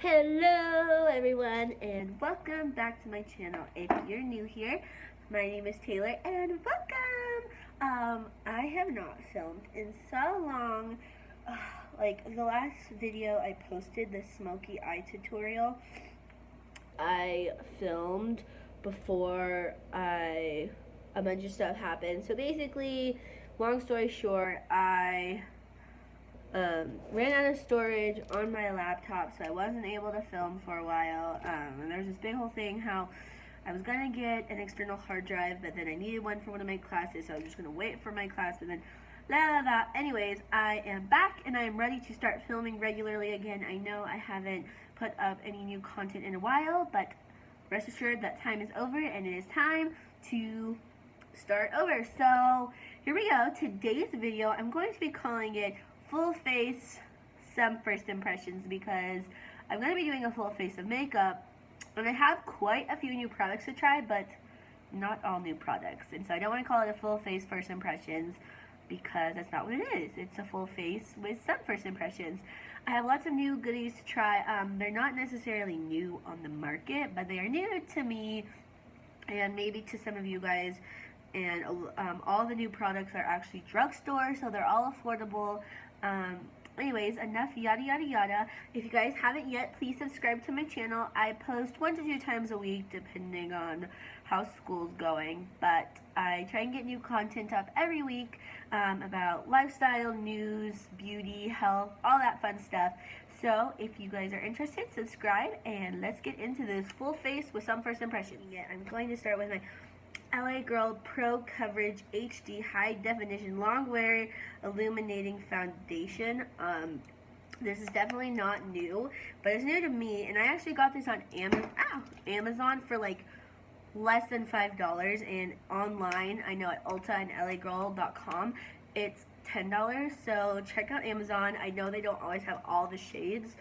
Hello everyone and welcome back to my channel. If you're new here, my name is Taylor and welcome! I have not filmed in so long. Like the last video I posted, the smoky eye tutorial, I filmed before a bunch of stuff happened. So basically, long story short, I ran out of storage on my laptop, so I wasn't able to film for a while. And there's this big whole thing how I was gonna get an external hard drive, but then I needed one for one of my classes, so I was just gonna wait for my class, but then Anyways, I am back and I am ready to start filming regularly again. I know I haven't put up any new content in a while, but rest assured that time is over and it is time to start over. So here we go. Today's video, I'm going to be calling it full face, some first impressions, because I'm going to be doing a full face of makeup, and I have quite a few new products to try, but not all new products, and so I don't want to call it a full face first impressions, because that's not what it is. It's a full face with some first impressions. I have lots of new goodies to try. They're not necessarily new on the market, but they are new to me, and maybe to some of you guys. And all the new products are actually drugstore, so they're all affordable. Anyways, enough yada yada yada. If you guys haven't yet, please subscribe to my channel. I post 1 to 2 times a week depending on how school's going, but I try and get new content up every week about lifestyle, news, beauty, health, all that fun stuff. So if you guys are interested, subscribe and let's get into this full face with some first impressions. I'm going to start with my LA Girl Pro Coverage HD High Definition Long Wear Illuminating Foundation. This is definitely not new, but it's new to me, and I actually got this on Amazon for like less than $5, and online, I know at Ulta and LAGirl.com, it's $10, so check out Amazon. I know they don't always have all the shades,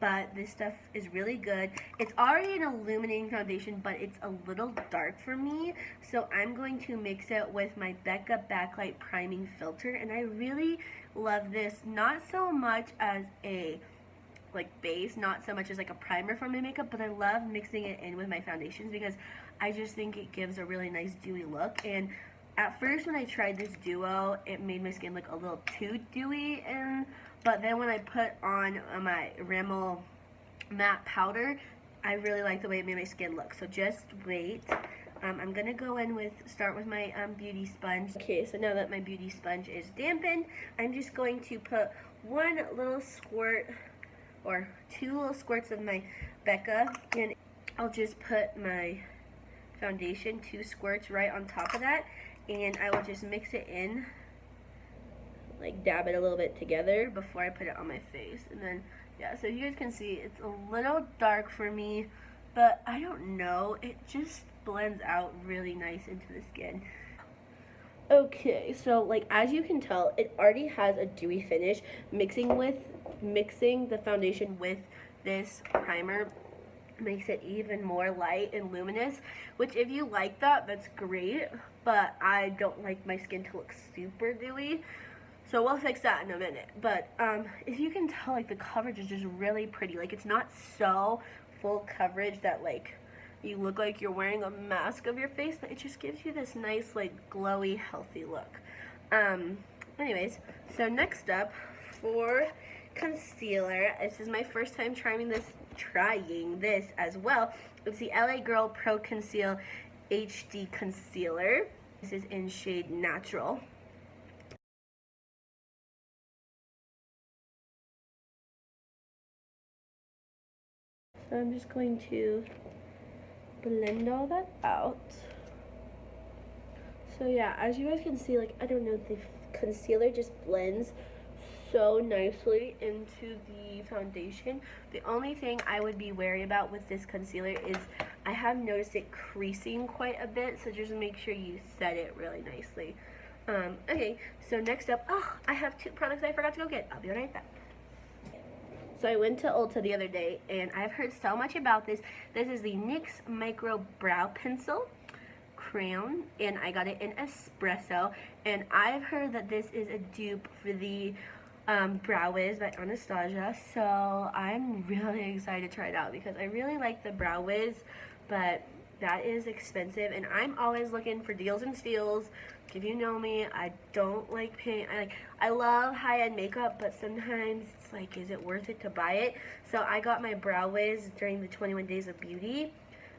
but this stuff is really good. It's already an illuminating foundation, but it's a little dark for me, so I'm going to mix it with my Becca Backlight Priming Filter, and I really love this, not so much as a base, not so much as like a primer for my makeup, but I love mixing it in with my foundations because I just think it gives a really nice dewy look. And at first when I tried this duo, it made my skin look a little too dewy, but then when I put on my Rimmel matte powder, I really like the way it made my skin look. So just wait. I'm gonna go in start with my beauty sponge. Okay, so now that my beauty sponge is dampened, I'm just going to put one little squirt or 2 little squirts of my Becca, and I'll just put my foundation 2 squirts right on top of that, and I will just mix it in, like dab it a little bit together before I put it on my face. And then yeah, so you guys can see it's a little dark for me, but I don't know, it just blends out really nice into the skin. Okay, so like as you can tell, it already has a dewy finish. Mixing the foundation with this primer makes it even more light and luminous, which if you like that, that's great, but I don't like my skin to look super dewy, so we'll fix that in a minute. But if you can tell, like the coverage is just really pretty. Like it's not so full coverage that like you look like you're wearing a mask of your face, but it just gives you this nice like glowy healthy look. Anyways, so next up for concealer, this is my first time trying this as well. It's the LA Girl Pro Conceal HD Concealer. This is in shade Natural. So I'm just going to blend all that out. So yeah, as you guys can see, like I don't know, the concealer just blends so nicely into the foundation. The only thing I would be wary about with this concealer is I have noticed it creasing quite a bit, so just make sure you set it really nicely. Okay, so next up, I have 2 products I forgot to go get. I'll be right back. So I went to Ulta the other day, and I've heard so much about this. This is the NYX Micro Brow Pencil Crayon, and I got it in espresso, and I've heard that this is a dupe for the Brow Wiz by Anastasia. So I'm really excited to try it out because I really like the Brow Wiz, but that is expensive, and I'm always looking for deals and steals. If you know me, I don't like paying. I love high-end makeup, but sometimes it's like, is it worth it to buy it? So I got my Brow Wiz during the 21 Days of Beauty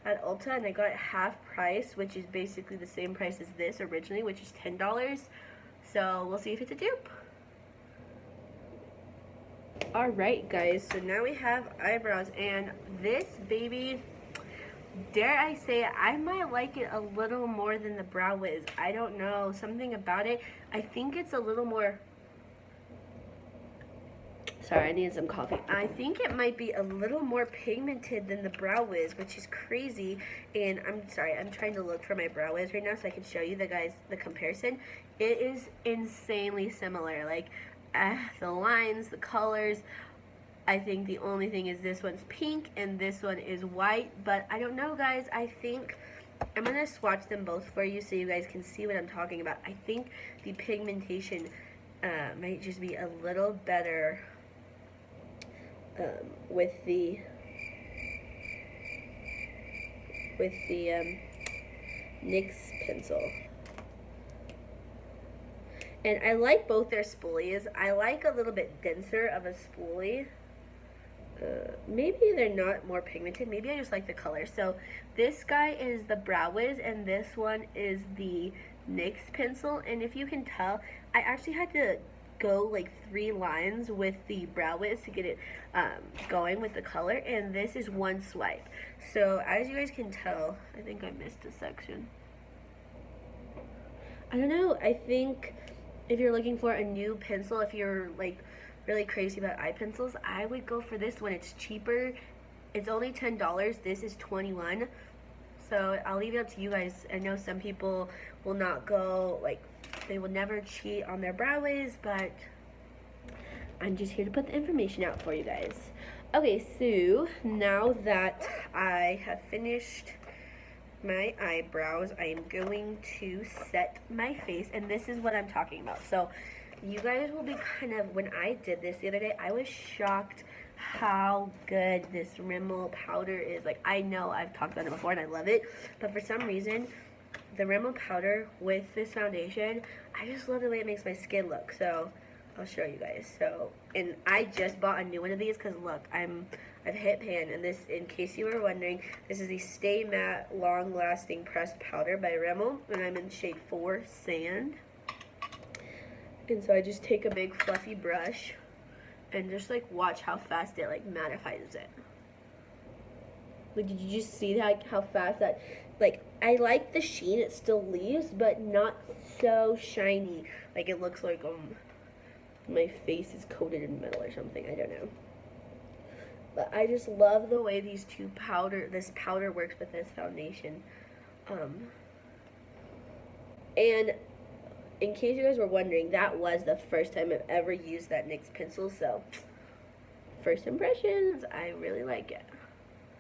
at Ulta, and I got it half price, which is basically the same price as this originally, which is $10. So we'll see if it's a dupe. Alright guys, so now we have eyebrows, and this baby, dare I say it, I might like it a little more than the Brow Wiz. I don't know, something about it. I think it's a little more, sorry, I needed some coffee. I think it might be a little more pigmented than the Brow Wiz, which is crazy. And I'm sorry, I'm trying to look for my Brow Wiz right now so I can show you the comparison. It is insanely similar. Like, the lines, the colors. I think the only thing is this one's pink and this one is white, but I don't know guys. I think I'm gonna swatch them both for you so you guys can see what I'm talking about. I think the pigmentation might just be a little better with the NYX pencil. And I like both their spoolies. I like a little bit denser of a spoolie. Maybe they're not more pigmented. Maybe I just like the color. So this guy is the Brow Wiz, and this one is the NYX pencil. And if you can tell, I actually had to go like 3 lines with the Brow Wiz to get it going with the color. And this is one swipe. So as you guys can tell, I think I missed a section. I don't know. I think if you're looking for a new pencil, if you're like really crazy about eye pencils, I would go for this one. It's cheaper. It's only $10. This is $21. So I'll leave it up to you guys. I know some people will not go, like, they will never cheat on their Brow Wiz, but I'm just here to put the information out for you guys. Okay, so now that I have finished my eyebrows, I am going to set my face, and this is what I'm talking about. So you guys will be kind of, when I did this the other day, I was shocked how good this Rimmel powder is. Like, I know I've talked about it before and I love it, but for some reason the Rimmel powder with this foundation, I just love the way it makes my skin look. So I'll show you guys. So, and I just bought a new one of these because look, I've hit pan, and this, in case you were wondering, this is the Stay Matte Long Lasting Pressed Powder by Rimmel, and I'm in shade 4 Sand. And so I just take a big fluffy brush and just like watch how fast it like mattifies it. Like, did you just see that, how fast that, like, I like the sheen it still leaves, but not so shiny. Like, it looks like my face is coated in metal or something. I don't know. But I just love the way this powder works with this foundation. And in case you guys were wondering, that was the first time I've ever used that NYX pencil, so first impressions, I really like it.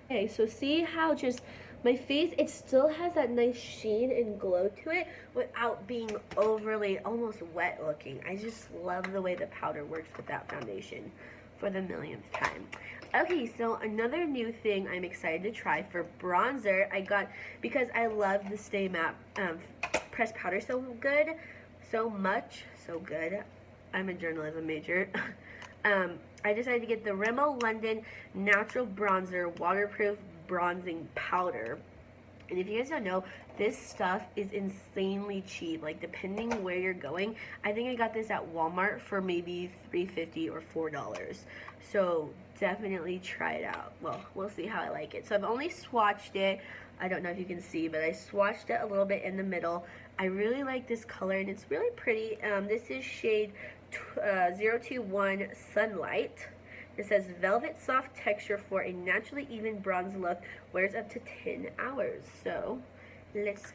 Okay, so see how just my face, it still has that nice sheen and glow to it without being overly, almost wet looking. I just love the way the powder works with that foundation for the millionth time. Okay, so another new thing I'm excited to try for bronzer, I got, because I love the Stay Matte pressed powder so good. I'm a journalism major. I decided to get the Rimmel London Natural Bronzer Waterproof Bronzing Powder. And if you guys don't know, this stuff is insanely cheap. Like, depending where you're going, I think I got this at Walmart for maybe $3.50 or $4. So definitely try it out. Well, we'll see how I like it. So I've only swatched it. I don't know if you can see, but I swatched it a little bit in the middle. I really like this color, and it's really pretty. This is shade 021 Sunlight. It says velvet soft texture for a naturally even bronze look, wears up to 10 hours. So let's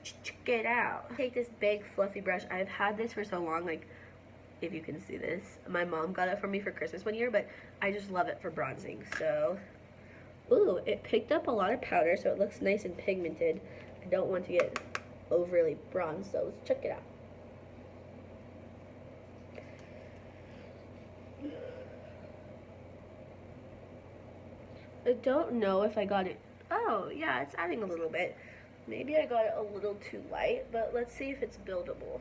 check it out. Take this big fluffy brush. I've had this for so long, like, if you can see this, my mom got it for me for Christmas one year, but I just love it for bronzing. So, ooh, it picked up a lot of powder, so it looks nice and pigmented. I don't want to get overly bronzed, so let's check it out. I don't know if I got it. Oh, yeah, it's adding a little bit. Maybe I got it a little too light, but let's see if it's buildable.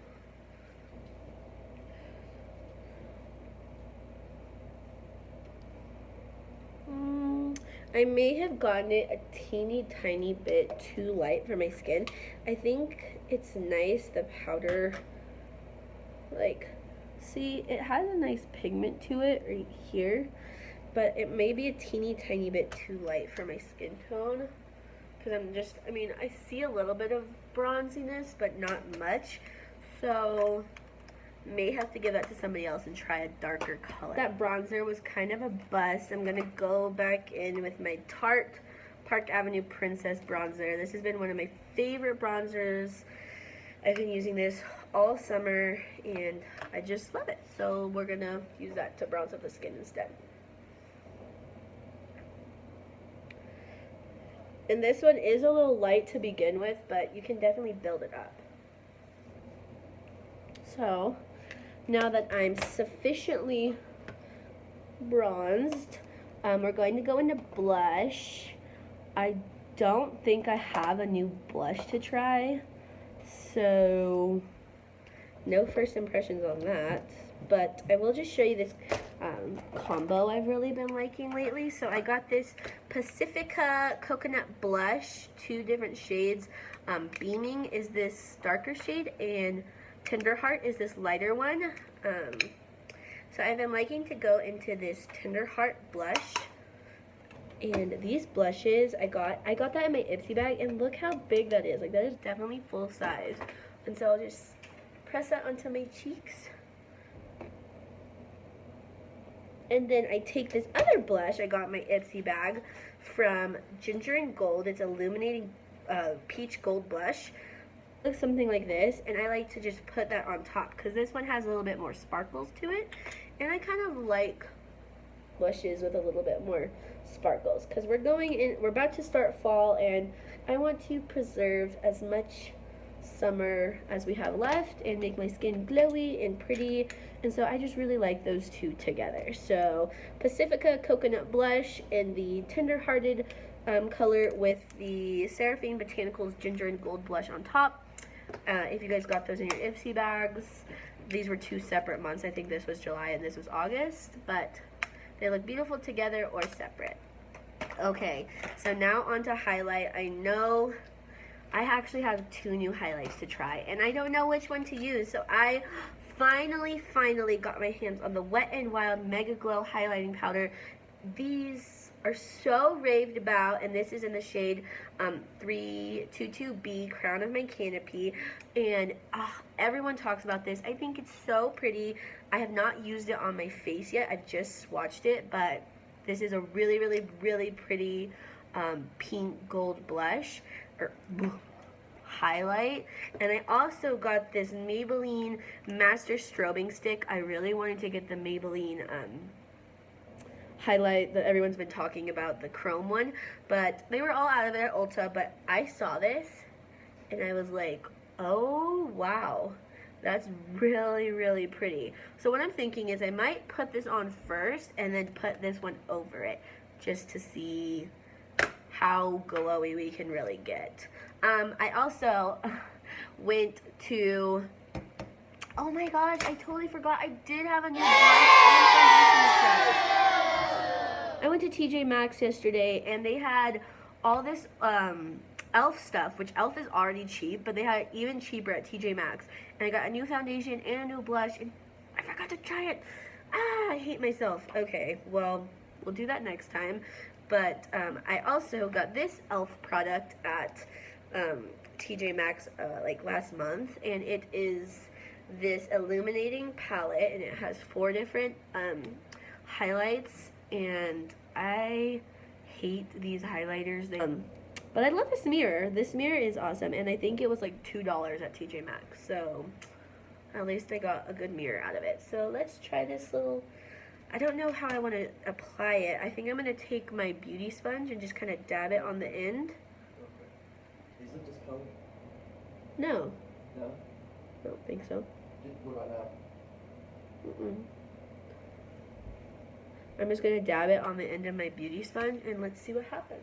I may have gotten it a teeny tiny bit too light for my skin. I think it's nice, the powder, like, see, it has a nice pigment to it right here, but it may be a teeny tiny bit too light for my skin tone. Because I see a little bit of bronziness, but not much. So, may have to give that to somebody else and try a darker color. That bronzer was kind of a bust. I'm going to go back in with my Tarte Park Avenue Princess bronzer. This has been one of my favorite bronzers. I've been using this all summer, and I just love it. So, we're going to use that to bronze up the skin instead. And this one is a little light to begin with, but you can definitely build it up. So, now that I'm sufficiently bronzed, we're going to go into blush. I don't think I have a new blush to try, so no first impressions on that. But I will just show you this combo I've really been liking lately. So I got this Pacifica Coconut Blush, 2 different shades. Beaming is this darker shade, and Tender Heart is this lighter one. So I've been liking to go into this Tender Heart blush. And these blushes, I got that in my Ipsy bag, and look how big that is. Like, that is definitely full size. And so I'll just press that onto my cheeks. And then I take this other blush I got in my Ipsy bag from Ginger and Gold. It's Illuminating Peach Gold Blush. It looks something like this, and I like to just put that on top because this one has a little bit more sparkles to it. And I kind of like blushes with a little bit more sparkles because we're about to start fall, and I want to preserve as much summer as we have left and make my skin glowy and pretty, and so I just really like those two together. So Pacifica Coconut Blush in the Tender-Hearted color with the Seraphine Botanicals Ginger and Gold Blush on top. If you guys got those in your Ipsy bags, these were 2 separate months. I think this was July and this was August, but they look beautiful together or separate. Okay, so now on to highlight. I know I actually have 2 new highlights to try, and I don't know which one to use. So I finally got my hands on the Wet n Wild Mega Glow Highlighting Powder. These are so raved about, and this is in the shade 322B, Crown of My Canopy, and everyone talks about this. I think it's so pretty. I have not used it on my face yet. I've just swatched it, but this is a really pretty pink gold blush or highlight. And I also got this Maybelline Master Strobing Stick. I really wanted to get the Maybelline highlight that everyone's been talking about, the chrome one, but they were all out of it at Ulta. But I saw this and I was like, oh wow, that's really pretty. So what I'm thinking is I might put this on first and then put this one over it just to see how glowy we can really get. I also went to, oh my gosh, I totally forgot, I did have a new blush and foundation to try. I went to TJ Maxx yesterday and they had all this e.l.f. stuff, which e.l.f. is already cheap, but they had it even cheaper at TJ Maxx. And I got a new foundation and a new blush, and I forgot to try it. I hate myself. Okay, well, we'll do that next time. But I also got this e.l.f. product at TJ Maxx like last month, and it is this illuminating palette, and it has 4 different highlights, and I hate these highlighters. But I love this mirror. This mirror is awesome, and I think it was like $2 at TJ Maxx, so at least I got a good mirror out of it. So let's try this little, I don't know how I want to apply it. I think I'm going to take my beauty sponge and just kind of dab it on the end. These look discolored? No. No? I don't think so. What about now? I'm just going to dab it on the end of my beauty sponge, and let's see what happens.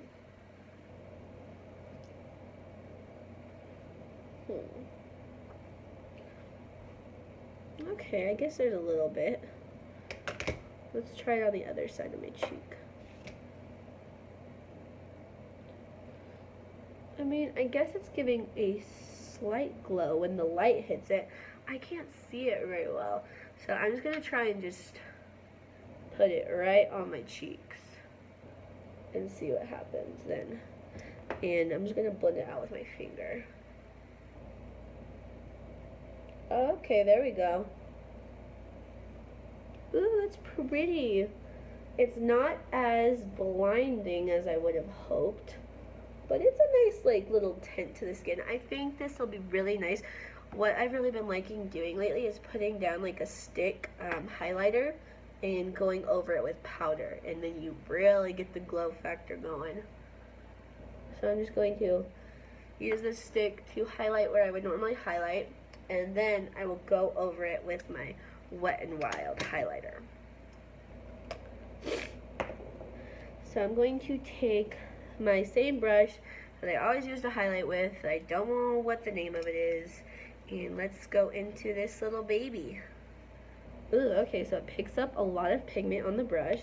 Okay, I guess there's a little bit. Let's try it on the other side of my cheek. I mean, I guess it's giving a slight glow when the light hits it. I can't see it very well, so I'm just going to try and just put it right on my cheeks and see what happens then. And I'm just going to blend it out with my finger. Okay, there we go. Ooh, that's pretty. It's not as blinding as I would have hoped, but it's a nice like little tint to the skin. I think this will be really nice. What I've really been liking doing lately is putting down like a stick highlighter and going over it with powder, and then you really get the glow factor going. So I'm just going to use this stick to highlight where I would normally highlight, and then I will go over it with my Wet n Wild highlighter. So I'm going to take my same brush that I always use to highlight with. I don't know what the name of it is. And let's go into this little baby. Ooh, okay, so it picks up a lot of pigment on the brush.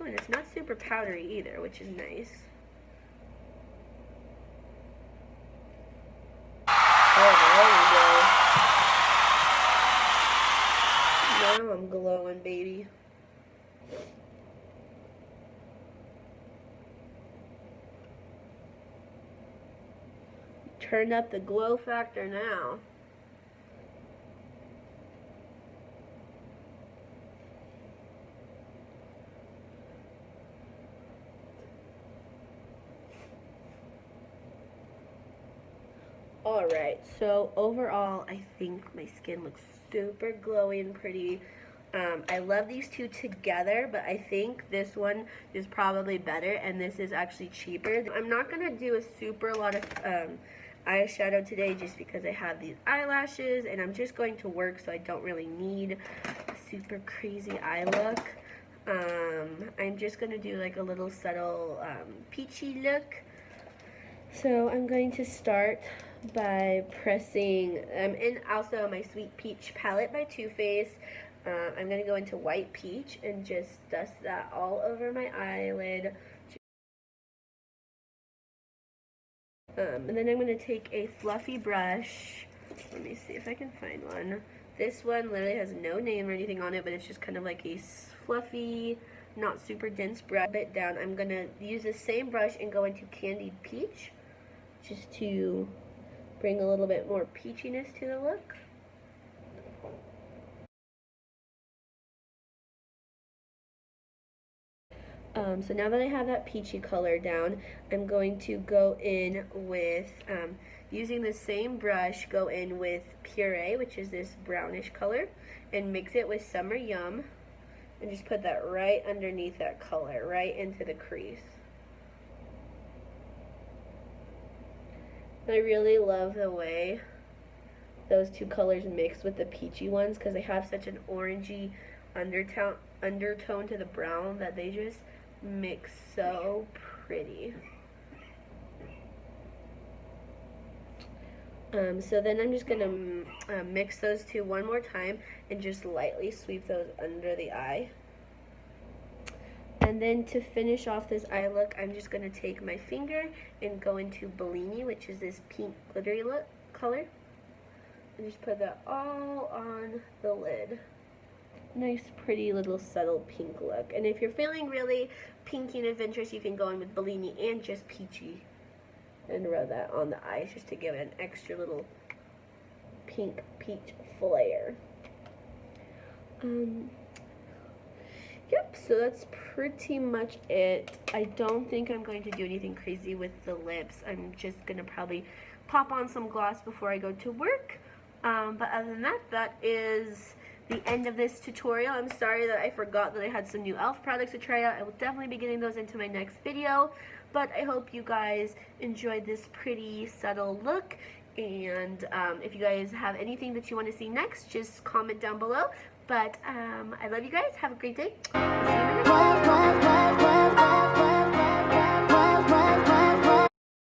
Oh, and it's not super powdery either, which is nice. Oh, there we go. Now I'm glowing, baby. Turn up the glow factor now. Alright, so overall, I think my skin looks super glowy and pretty. I love these two together, but I think this one is probably better, and this is actually cheaper. I'm not going to do a super lot of eyeshadow today just because I have these eyelashes, and I'm just going to work, so I don't really need a super crazy eye look. I'm just going to do like a little subtle peachy look. So I'm going to start by pressing, and also my Sweet Peach palette by Too Faced. I'm going to go into White Peach and just dust that all over my eyelid. And then I'm going to take a fluffy brush. Let me see if I can find one. This one literally has no name or anything on it, but it's just kind of like a fluffy, not super dense brush. Bit down. I'm going to use the same brush and go into Candied Peach, just to bring a little bit more peachiness to the look. So now that I have that peachy color down, I'm going to go in with, using the same brush, go in with Puree, which is this brownish color, and mix it with Summer Yum, and just put that right underneath that color, right into the crease. I really love the way those two colors mix with the peachy ones, because they have such an orangey undertone to the brown that they just mix so pretty. So then I'm just going to mix those two one more time and just lightly sweep those under the eye. And then to finish off this eye look, I'm just going to take my finger and go into Bellini, which is this pink glittery color, and just put that all on the lid. Nice, pretty little subtle pink look. And if you're feeling really pinky and adventurous, you can go in with Bellini and just peachy and rub that on the eyes just to give it an extra little pink peach flare. Yep, so that's pretty much it. I don't think I'm going to do anything crazy with the lips. I'm just going to probably pop on some gloss before I go to work. But other than that, that is the end of this tutorial. I'm sorry that I forgot that I had some new e.l.f. products to try out. I will definitely be getting those into my next video. But I hope you guys enjoyed this pretty subtle look. And if you guys have anything that you want to see next, just comment down below. But I love you guys. Have a great day. See you in the next video.